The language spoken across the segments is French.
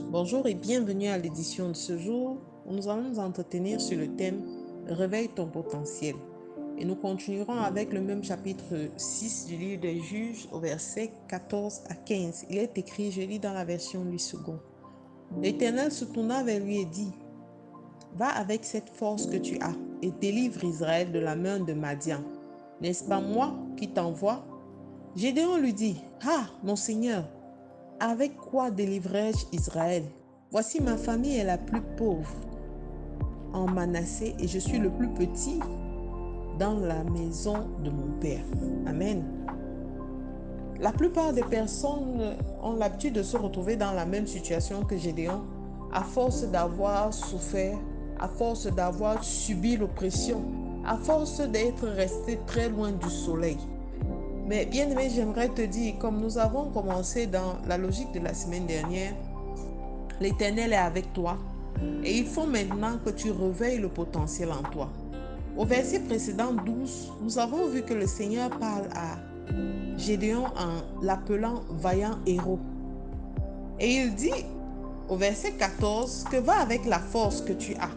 Bonjour et bienvenue à l'édition de ce jour où nous allons nous entretenir sur le thème Réveille ton potentiel. Et nous continuerons avec le même chapitre 6 du livre des Juges au verset 14 à 15. Il est écrit, je lis dans la version 8 secondes. L'Éternel se tourna vers lui et dit, va avec cette force que tu as et délivre Israël de la main de Madian. N'est-ce pas moi qui t'envoie? Gédéon lui dit, ah, mon Seigneur, avec quoi délivrerai-je Israël? Voici ma famille est la plus pauvre en Manassé et je suis le plus petit dans la maison de mon père. Amen. La plupart des personnes ont l'habitude de se retrouver dans la même situation que Gédéon, à force d'avoir souffert, à force d'avoir subi l'oppression, à force d'être resté très loin du soleil. Mais bien aimé, j'aimerais te dire, comme nous avons commencé dans la logique de la semaine dernière, l'Éternel est avec toi et il faut maintenant que tu réveilles le potentiel en toi. Au verset précédent 12, nous avons vu que le Seigneur parle à Gédéon en l'appelant vaillant héros. Et il dit au verset 14 que va avec la force que tu as.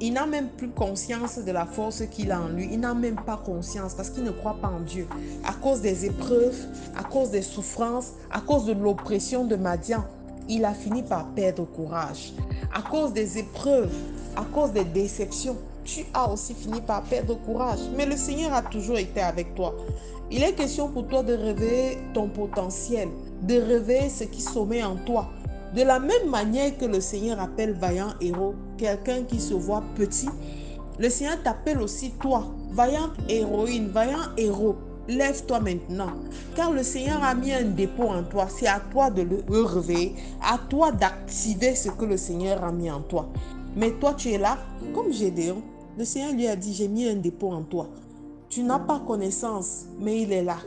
Il n'a même plus conscience de la force qu'il a en lui. Il n'a même pas conscience parce qu'il ne croit pas en Dieu. À cause des épreuves, à cause des souffrances, à cause de l'oppression de Madian, il a fini par perdre courage. À cause des épreuves, à cause des déceptions, tu as aussi fini par perdre courage. Mais le Seigneur a toujours été avec toi. Il est question pour toi de réveiller ton potentiel, de réveiller ce qui sommeille en toi. De la même manière que le Seigneur appelle vaillant héros, quelqu'un qui se voit petit, le Seigneur t'appelle aussi toi, vaillante héroïne, vaillant héros. Lève-toi maintenant, car le Seigneur a mis un dépôt en toi. C'est à toi de le réveiller, à toi d'activer ce que le Seigneur a mis en toi. Mais toi, tu es là, comme Gédéon. Le Seigneur lui a dit, j'ai mis un dépôt en toi. Tu n'as pas connaissance, mais il est là.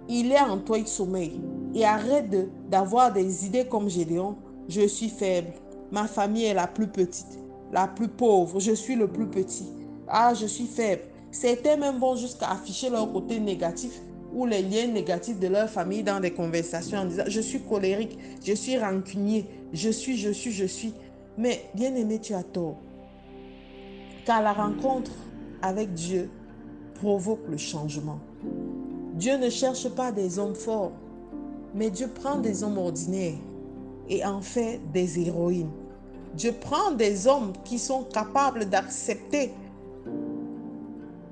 Il est en toi, il sommeille. Et arrête d'avoir des idées comme Gédéon. Je suis faible. Ma famille est la plus petite, la plus pauvre. Je suis le plus petit. Ah, je suis faible. Certains même vont jusqu'à afficher leur côté négatif ou les liens négatifs de leur famille dans des conversations en disant je suis colérique, je suis rancunier, je suis. Mais bien aimé, tu as tort. Car la rencontre avec Dieu provoque le changement. Dieu ne cherche pas des hommes forts, mais Dieu prend des hommes ordinaires et en fait des héroïnes. Dieu prend des hommes qui sont capables d'accepter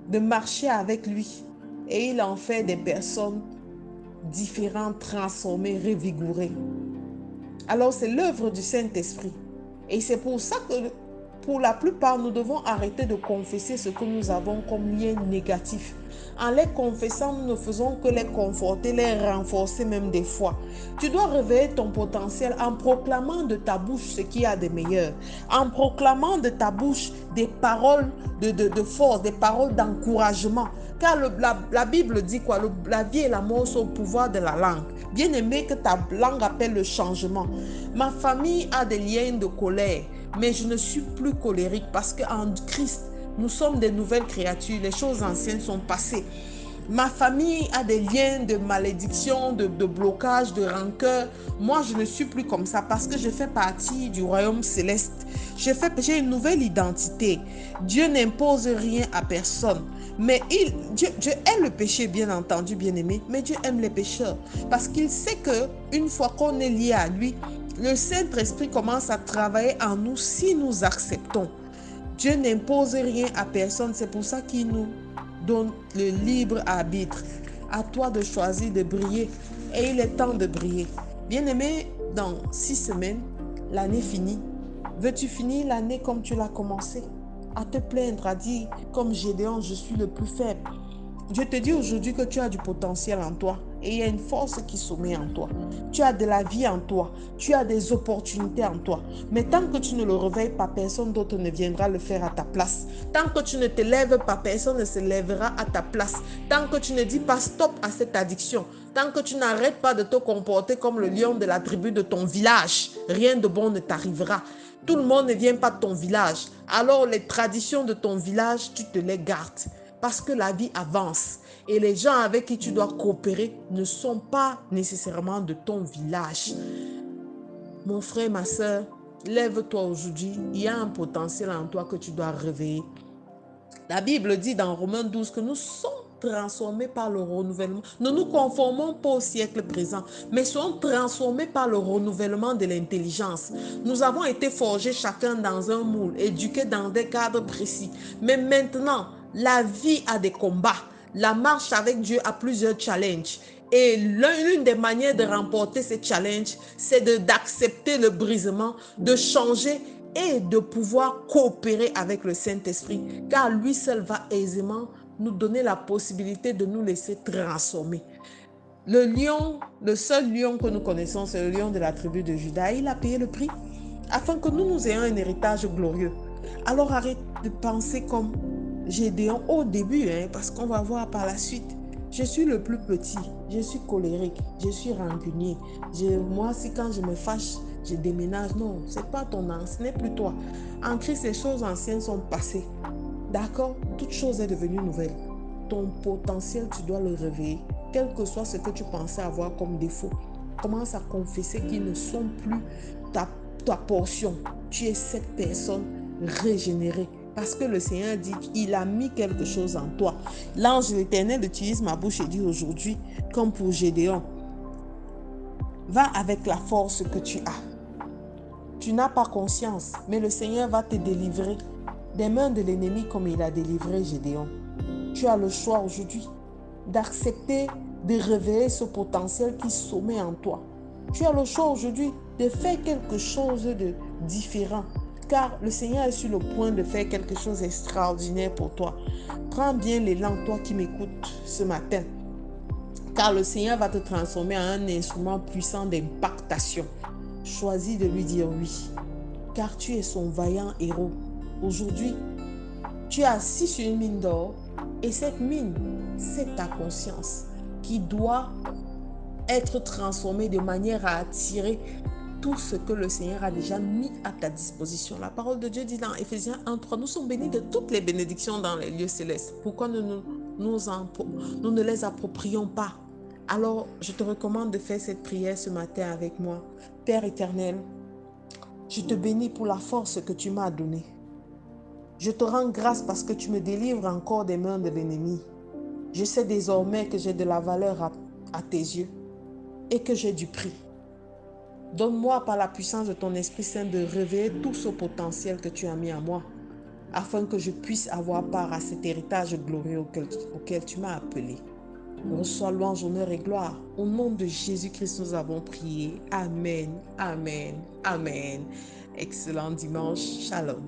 de marcher avec lui et il en fait des personnes différentes, transformées, revigorées. Alors c'est l'œuvre du Saint-Esprit. Et c'est pour ça que pour la plupart, nous devons arrêter de confesser ce que nous avons comme lien négatif. En les confessant, nous ne faisons que les conforter, les renforcer même des fois. Tu dois réveiller ton potentiel en proclamant de ta bouche ce qu'il y a de meilleur, en proclamant de ta bouche des paroles de force, des paroles d'encouragement. Car la Bible dit quoi? La vie et la mort sont au pouvoir de la langue. Bien aimé que ta langue appelle le changement. Ma famille a des liens de colère, mais je ne suis plus colérique parce qu'en Christ, nous sommes des nouvelles créatures. Les choses anciennes sont passées. Ma famille a des liens de malédiction, de blocage, de rancœur. Moi, je ne suis plus comme ça parce que je fais partie du royaume céleste. J'ai une nouvelle identité. Dieu n'impose rien à personne. Mais Dieu aime le péché, bien entendu, bien aimé. Mais Dieu aime les pécheurs. Parce qu'il sait que une fois qu'on est lié à lui, le Saint-Esprit commence à travailler en nous si nous acceptons. Dieu n'impose rien à personne. C'est pour ça qu'il nous donne le libre arbitre. À toi de choisir de briller. Et il est temps de briller. Bien-aimé, dans 6 semaines, l'année finie. Veux-tu finir l'année comme tu l'as commencé? À te plaindre, à dire comme Gédéon, je suis le plus faible. Je te dis aujourd'hui que tu as du potentiel en toi et il y a une force qui sommeille en toi. Tu as de la vie en toi, tu as des opportunités en toi. Mais tant que tu ne le réveilles pas, personne d'autre ne viendra le faire à ta place. Tant que tu ne te lèves pas, personne ne se lèvera à ta place. Tant que tu ne dis pas stop à cette addiction, tant que tu n'arrêtes pas de te comporter comme le lion de la tribu de ton village, rien de bon ne t'arrivera. Tout le monde ne vient pas de ton village. Alors les traditions de ton village, tu te les gardes. Parce que la vie avance et les gens avec qui tu dois coopérer ne sont pas nécessairement de ton village. Mon frère, ma soeur, lève-toi aujourd'hui. Il y a un potentiel en toi que tu dois réveiller. La Bible dit dans Romains 12 que nous sommes transformés par le renouvellement. Ne nous conformons pas au siècle présent, mais soyons transformés par le renouvellement de l'intelligence. Nous avons été forgés chacun dans un moule, éduqués dans des cadres précis. Mais maintenant, la vie a des combats. La marche avec Dieu a plusieurs challenges. Et l'une des manières de remporter ces challenges, c'est d'accepter le brisement, de changer et de pouvoir coopérer avec le Saint-Esprit, car lui seul va aisément nous donner la possibilité de nous laisser transformer. Le lion, le seul lion que nous connaissons, c'est le lion de la tribu de Juda. Il a payé le prix afin que nous ayons un héritage glorieux. Alors arrête de penser comme Gédéon au début, parce qu'on va voir par la suite. Je suis le plus petit, je suis colérique, je suis rancunier. Moi, si quand je me fâche, je déménage. Non, c'est pas ton âme, ce n'est plus toi. En Christ, les choses anciennes sont passées. D'accord? Toute chose est devenue nouvelle. Ton potentiel, tu dois le réveiller. Quel que soit ce que tu pensais avoir comme défaut, commence à confesser qu'ils ne sont plus ta portion. Tu es cette personne régénérée. Parce que le Seigneur dit qu'il a mis quelque chose en toi. L'ange de l'Éternel utilise ma bouche et dit aujourd'hui, comme pour Gédéon, va avec la force que tu as. Tu n'as pas conscience, mais le Seigneur va te délivrer des mains de l'ennemi comme il a délivré Gédéon. Tu as le choix aujourd'hui d'accepter de réveiller ce potentiel qui sommeille en toi. Tu as le choix aujourd'hui de faire quelque chose de différent, car le Seigneur est sur le point de faire quelque chose d'extraordinaire pour toi. Prends bien l'élan, toi qui m'écoutes ce matin, car le Seigneur va te transformer en un instrument puissant d'impactation. Choisis de lui dire oui, car tu es son vaillant héros. Aujourd'hui, tu es assis sur une mine d'or et cette mine, c'est ta conscience qui doit être transformée de manière à attirer tout ce que le Seigneur a déjà mis à ta disposition. La parole de Dieu dit dans Éphésiens 1:3, nous sommes bénis de toutes les bénédictions dans les lieux célestes. Pourquoi nous ne les approprions pas? Alors, je te recommande de faire cette prière ce matin avec moi. Père éternel, je te bénis pour la force que tu m'as donnée. Je te rends grâce parce que tu me délivres encore des mains de l'ennemi. Je sais désormais que j'ai de la valeur à tes yeux et que j'ai du prix. Donne-moi par la puissance de ton Esprit Saint de réveiller tout ce potentiel que tu as mis en moi afin que je puisse avoir part à cet héritage glorieux auquel tu m'as appelé. Reçois louange, honneur et gloire. Au nom de Jésus-Christ, nous avons prié. Amen, amen, amen. Excellent dimanche. Shalom.